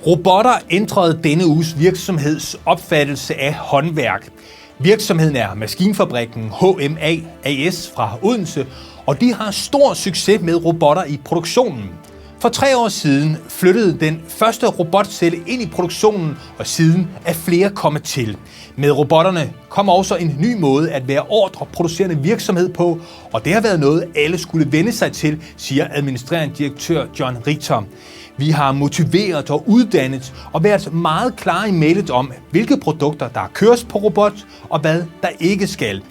Robotter ændrede denne uges virksomheds opfattelse af håndværk. Virksomheden er Maskinfabrikken HMA AS fra Odense, og de har stor succes med robotter i produktionen. For 3 år siden flyttede den første robotcelle ind i produktionen, og siden er flere kommet til. Med robotterne kom også en ny måde at være ordreproducerende virksomhed på, og det har været noget, alle skulle vende sig til, siger administrerende direktør John Richter. Vi har motiveret og uddannet og været meget klare i mailet om, hvilke produkter der køres på robot og hvad der ikke skal.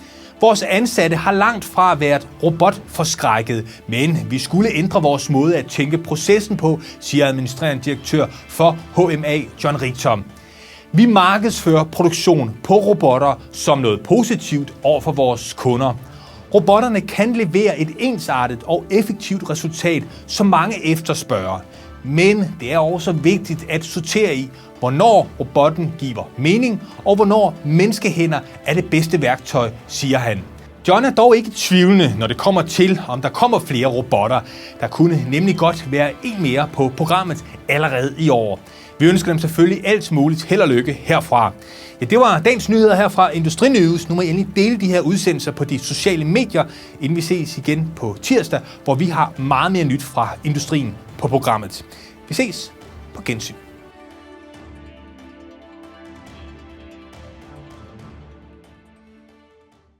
Vores ansatte har langt fra været robotforskrækket, men vi skulle ændre vores måde at tænke processen på, siger administrerende direktør for HMA John Richter. Vi markedsfører produktion på robotter som noget positivt over for vores kunder. Robotterne kan levere et ensartet og effektivt resultat, som mange efterspørger. Men det er også vigtigt at sortere i, hvornår robotten giver mening, og hvornår menneskehænder er det bedste værktøj, siger han. John er dog ikke tvivlende, når det kommer til, om der kommer flere robotter. Der kunne nemlig godt være en mere på programmet allerede i år. Vi ønsker dem selvfølgelig alt muligt held og lykke herfra. Ja, det var dagens nyheder her fra Industrinews. Nu må I endelig dele de her udsendelser på de sociale medier, inden vi ses igen på tirsdag, hvor vi har meget mere nyt fra industrien på programmet. Vi ses på gensyn.